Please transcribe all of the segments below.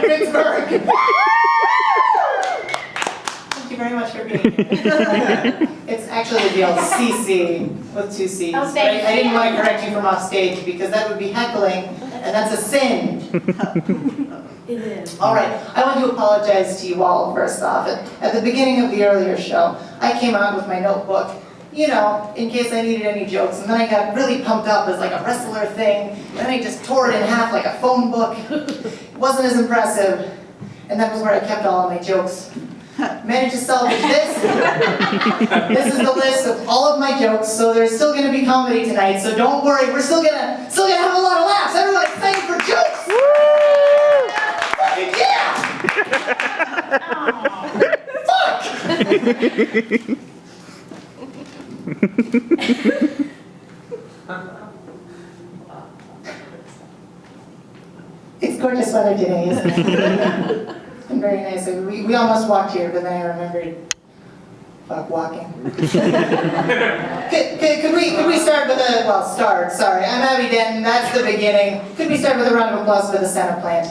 Pittsburgh! Thank you very much for being here. It's actually the deal CC with 2 C's. Oh, thank you. I didn't want to correct you from off stage because that would be heckling, and that's a sin. It is. All right, I want to apologize to you all first off. At the beginning of the earlier show, I came out with my notebook, you know, in case I needed any jokes, and then I got really pumped up as like a wrestler thing, and then I just tore it in half like a phone book. It wasn't as impressive, and that was where I kept all of my jokes. Managed to salvage this. This is the list of all of my jokes, so there's still going to be comedy tonight, so don't worry, we're still gonna have a lot of laughs. Everyone excited for jokes? Yeah! Fuck! It's gorgeous weather today, isn't it? It's been very nice. We almost walked here, but then I remembered, fuck walking. Could we start with a, well, sorry. I'm Abby Denton, that's the beginning. Could we start with a round of applause for the Senna plant?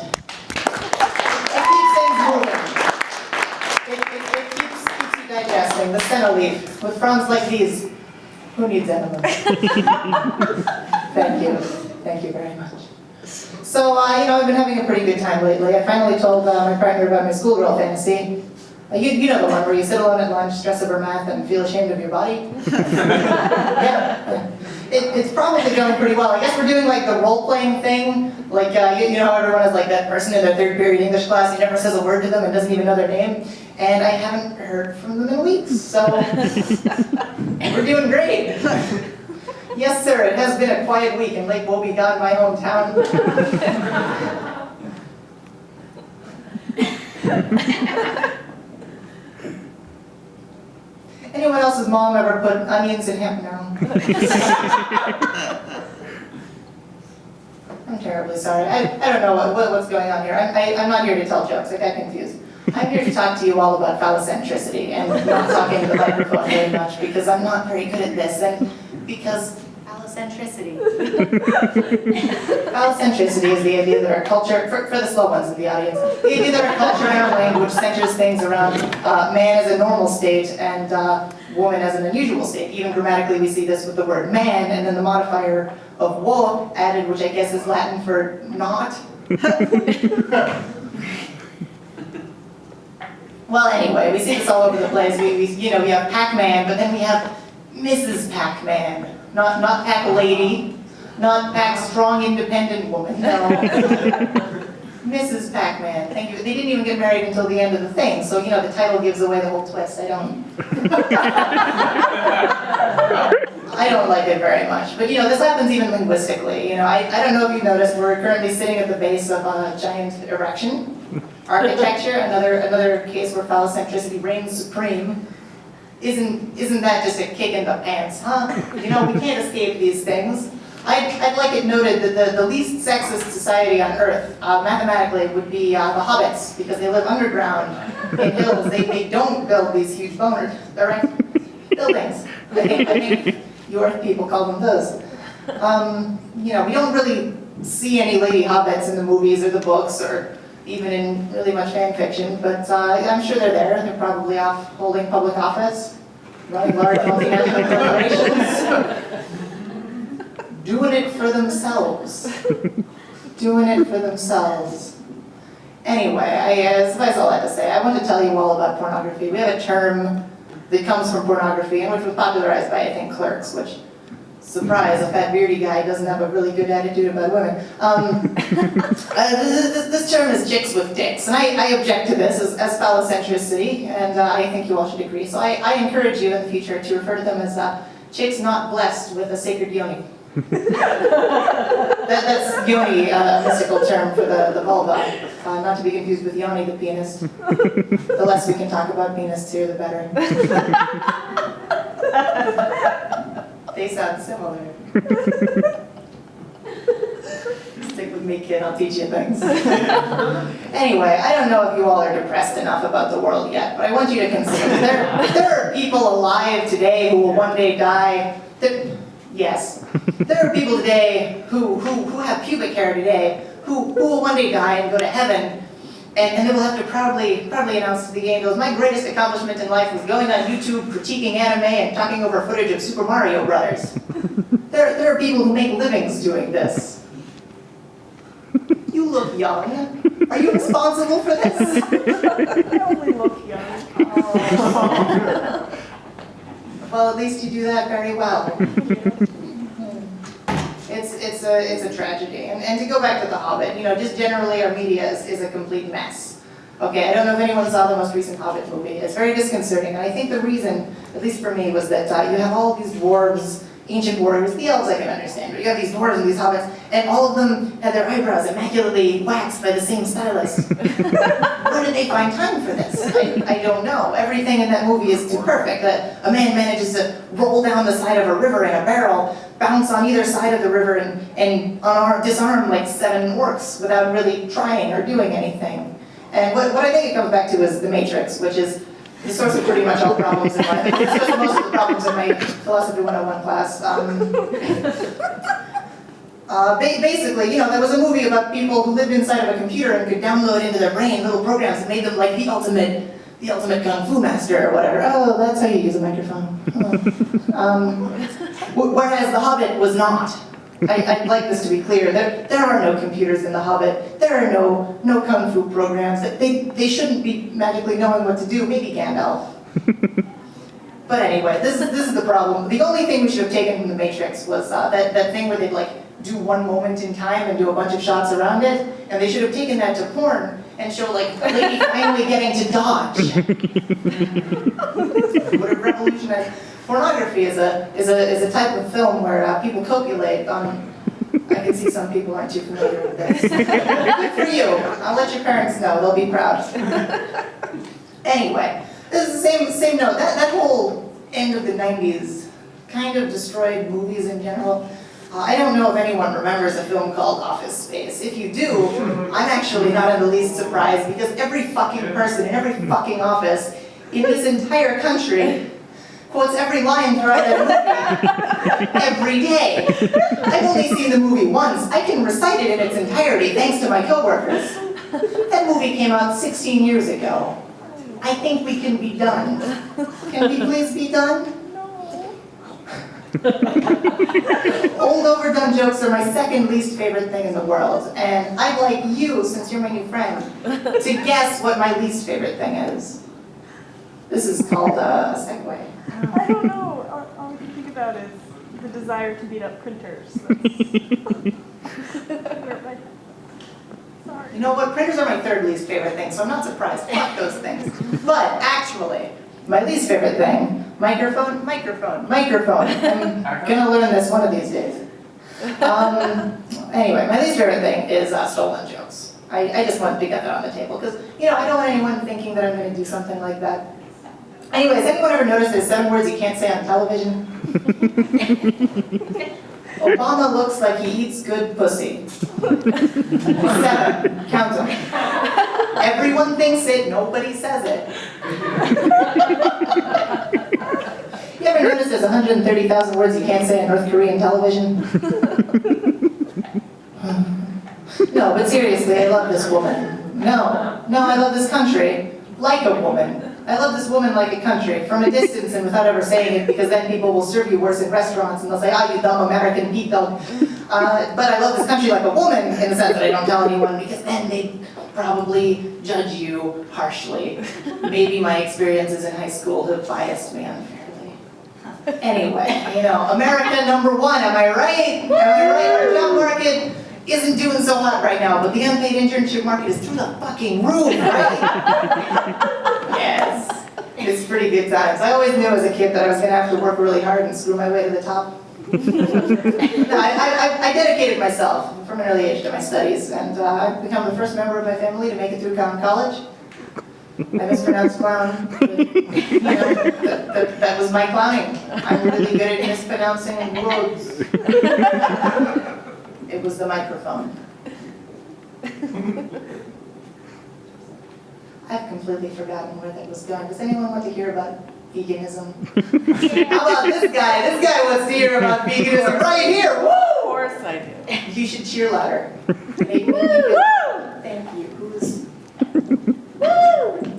It keeps things moving. It keeps you digesting. The Senna leaf, with fronds like these. Who needs enemas? Thank you very much. So, you know, I've been having a pretty good time lately. I finally told my partner about my schoolgirl fantasy. You know the one where you sit alone at lunch, stress over math, and feel ashamed of your body? Yeah. It's probably going pretty well. I guess we're doing like the role-playing thing. Like, you know how everyone is like that person in their third period English class who never says a word to them and doesn't even know their name? And I haven't heard from them in weeks, so we're doing great. Yes, sir, it has been a quiet week in Lake Wobegon, my hometown. Anyone else's mom ever put onions in him? No. I'm terribly sorry. I don't know what's going on here. I'm not here to tell jokes. I got confused. I'm here to talk to you all about phallocentricity and not talking to the microphone very much because I'm not very good at this and because phallocentricity. Phallocentricity is the idea that our culture, for the slow ones in the audience, the idea that our culture and our language centers things around man as a normal state and woman as an unusual state. Even grammatically we see this with the word man and then the modifier of wo added, which I guess is Latin for not. Well, anyway, we see this all over the place. We have Pac-Man, but then we have Mrs. Pac-Man. Not Pac-Lady, not Pac-Strong Independent Woman, no. Mrs. Pac-Man, thank you. They didn't even get married until the end of the thing, so, you know, the title gives away the whole twist. I don't like it very much. But, you know, this happens even linguistically. You know, I don't know if you've noticed, we're currently sitting at the base of a giant erection. Architecture, another case where phallocentricity reigns supreme. Isn't that just a kick in the pants, huh? You know, we can't escape these things. I'd like it noted that the least sexist society on Earth, mathematically, would be the hobbits, because they live underground in hills. They don't build these huge buildings. I think you Earth people call them those. You know, we don't really see any lady hobbits in the movies or the books or even in really much fan fiction, but I'm sure they're there. They're probably off holding public office, running large multinational corporations, doing it for themselves. Doing it for themselves. Anyway, suffice all that to say, I want to tell you all about pornography. We have a term that comes from pornography and which was popularized by, I think, Clerks, which, surprise, a fat beardy guy doesn't have a really good attitude about women. This term is chicks with dicks, and I object to this as phallocentricity, and I think you all should agree. So I encourage you in the future to refer to them as chicks not blessed with a sacred yoni. That's yoni, a mystical term for the vulva, not to be confused with Yoni, the pianist. The less we can talk about penis too, the better. They sound similar. Stick with me, kid, I'll teach you things. Anyway, I don't know if you all are depressed enough about the world yet, but I want you to consider there are people alive today who will one day die. Yes. There are people today who have pubic hair today, who will one day die and go to heaven, And they will have to proudly announce to the angels, my greatest accomplishment in life was going on YouTube, critiquing anime, and talking over footage of Super Mario Brothers. There are people who make livings doing this. You look young. Are you responsible for this? I only look young. Oh. Well, at least you do that very well. It's a tragedy. And to go back to The Hobbit, just generally our media is a complete mess. Okay, I don't know if anyone saw the most recent Hobbit movie. It's very disconcerting, and I think the reason, at least for me, was that you have all these dwarves, ancient warriors, the elves I can understand, but you have these dwarves and these hobbits, and all of them had their eyebrows immaculately waxed by the same stylist. Where did they find time for this? I don't know. Everything in that movie is too perfect. A man manages to roll down the side of a river in a barrel, bounce on either side of the river, and disarm like 7 orcs without really trying or doing anything. And what I think it comes back to is the Matrix, which is the source of pretty much all problems in my, the source of most of the problems in my Philosophy 101 class. Basically, there was a movie about people who lived inside of a computer and could download into their brain little programs that made them like the ultimate kung fu master or whatever. Oh, that's how you use a microphone. Oh. Whereas The Hobbit was not. I'd like this to be clear. There are no computers in The Hobbit. There are no kung fu programs. They shouldn't be magically knowing what to do. Maybe Gandalf. But anyway, this is the problem. The only thing we should have taken from The Matrix was that thing where they'd like do one moment in time and do a bunch of shots around it, and they should have taken that to porn and show like a lady finally getting to dodge. It would have revolutionized. Pornography is a type of film where people copulate on. I can see some people aren't too familiar with this. Good for you. I'll let your parents know. They'll be proud. Anyway, this is the same note. That whole end of the 90s kind of destroyed movies in general. I don't know if anyone remembers a film called Office Space. If you do, I'm actually not in the least surprised because every fucking person in every fucking office in this entire country quotes every line throughout that movie every day. I've only seen the movie once. I can recite it in its entirety thanks to my coworkers. That movie came out 16 years ago. I think we can be done. Can we please be done? Old overdone jokes are my second least favorite thing in the world, and I'd like you, since you're my new friend, to guess what my least favorite thing is. This is called a segue. I don't know. All I can think about is the desire to beat up printers. Sorry. You know what? Printers are my third least favorite thing, so I'm not surprised. Fuck those things. But actually, my least favorite thing, microphone. I'm gonna learn this one of these days. Anyway, my least favorite thing is stolen jokes. I just wanted to get that on the table because, I don't want anyone thinking that I'm gonna do something like that. Anyways, anyone ever noticed there's 7 words you can't say on television? Obama looks like he eats good pussy. 7. Count them. Everyone thinks it, nobody says it. You ever notice there's 130,000 words you can't say on North Korean television? No, but seriously, I love this woman. No, I love this country like a woman. I love this woman like a country, from a distance and without ever saying it, because then people will serve you worse in restaurants and they'll say, you dumb American people. But I love this country like a woman in the sense that I don't tell anyone, because then they'd probably judge you harshly. Maybe my experiences in high school have biased me unfairly. Anyway, America #1, am I right? Am I right? Our job market isn't doing so hot right now, but the unpaid internship market is through the fucking roof, right? Yes, it's pretty good times. I always knew as a kid that I was going to have to work really hard and screw my way to the top. No, I dedicated myself from an early age to my studies, and I've become the first member of my family to make it through college. I mispronounced clown. But, that was my clowning. I'm really good at mispronouncing words. It was the microphone. I've completely forgotten where that was going. Does anyone want to hear about veganism? How about this guy? This guy wants to hear about veganism right here. Woo! Of course I do. You should cheer louder. Make me feel. Thank you. Who's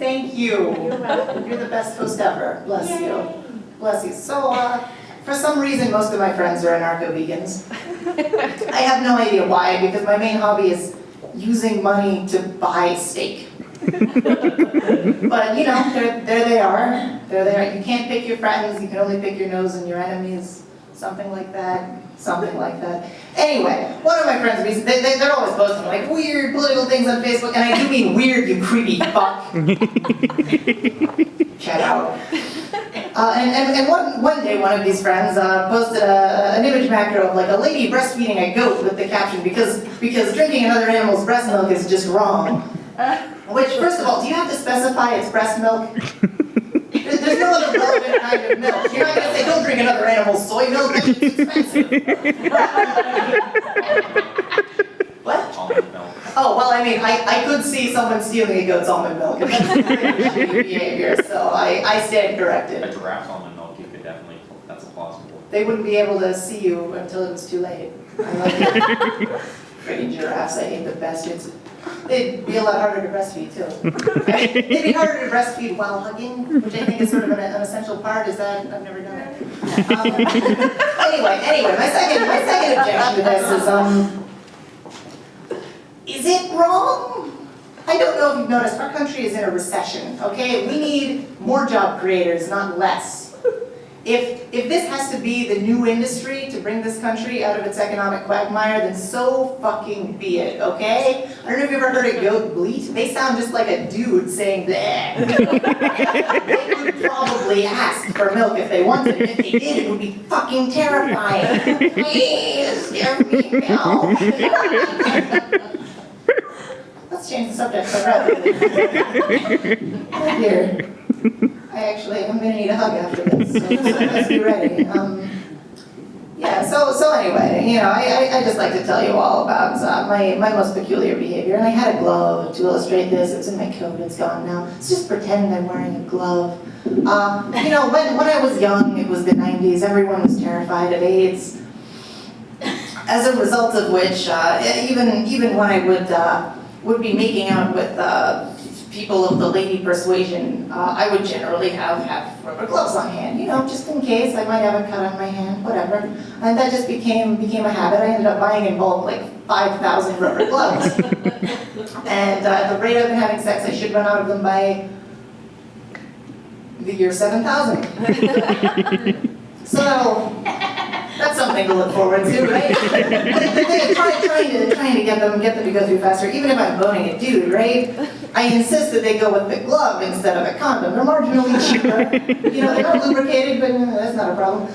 Thank you. You're welcome. You're the best host ever. Bless you. Bless you. So, for some reason, most of my friends are anarcho-vegans. I have no idea why, because my main hobby is using money to buy steak. But, you know, there they are. There they are. You can't pick your friends. You can only pick your nose and your enemies. Something like that. Something like that. Anyway, one of my friends, they're always posting like weird political things on Facebook, and I do mean weird, you creepy fuck. Check out. And one day, one of these friends posted an image macro of like a lady breastfeeding a goat with the caption, because drinking another animal's breast milk is just wrong. Which, first of all, do you have to specify it's breast milk? There's no other relevant kind of milk. You're not going to say, don't drink another animal's soy milk, that's expensive. What? Almond milk. Oh, well, I mean, I could see someone stealing a goat's almond milk, and that's pretty behavior, so I stand A corrected. giraffe's almond milk, you could definitely, that's a plausible. They wouldn't be able to see you until it was too late. I like it. Freaking giraffes, I hate the bastards. They'd be a lot harder to breastfeed, too. They'd be harder to breastfeed while hugging, which I think is sort of an essential part. Is that, I've never done it. Anyway, my second objection to this is it wrong? I don't know if you've noticed, our country is in a recession, okay? We need more job creators, not less. If this has to be the new industry to bring this country out of its economic quagmire, then so fucking be it, okay? I don't know if you've ever heard a goat bleat. They sound just like a dude saying bleh. They would probably ask for milk if they wanted it. If they did, it would be fucking terrifying. Please give me milk. Let's change the subject so rather than here. I'm gonna need a hug after this, so let's be ready. Yeah, so anyway, you know, I just like to tell you all about my most peculiar behavior. And I had a glove to illustrate this. It's in my coat, it's gone now. Let's just pretend I'm wearing a glove. You know, when I was young, it was the 90s, everyone was terrified of AIDS. As a result of which, even when I would be making out with people of the lady persuasion, I would generally have rubber gloves on hand, you know, just in case I might have a cut on my hand, whatever. And that just became a habit. I ended up buying in bulk like 5,000 rubber gloves. And at the rate I've been having sex, I should run out of them by the year 7,000. So that's something to look forward to, right? Trying to get them to go through faster, even if I'm boning a dude, right? I insist that they go with the glove instead of a condom. They're marginally cheaper. You know, they're not lubricated, but that's not a problem.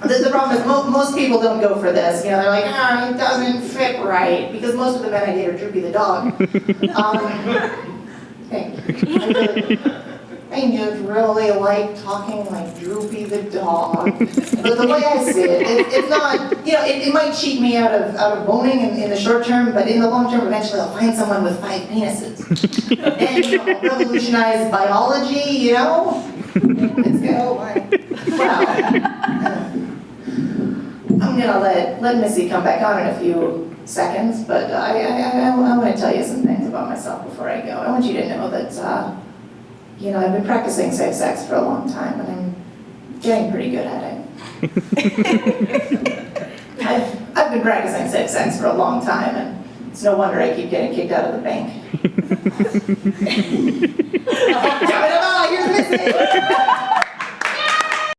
The problem is most people don't go for this. You know, they're like, it doesn't fit right, because most of the men I date are Droopy the dog. I just really like talking like Droopy the dog. But the way I see it, it's not, you know, it might cheat me out of boning in the short term, but in the long term, eventually I'll find someone with 5 penises. And you know, I'll revolutionize biology, you know? It's go, well, I'm gonna let Missy come back on in a few seconds, but I want to tell you some things about myself before I go. I want you to know that, you know, I've been practicing safe sex for a long time, and I'm getting pretty good at it. I've been practicing safe sex for a long time, and it's no wonder I keep getting kicked out of the bank. Here's Missy!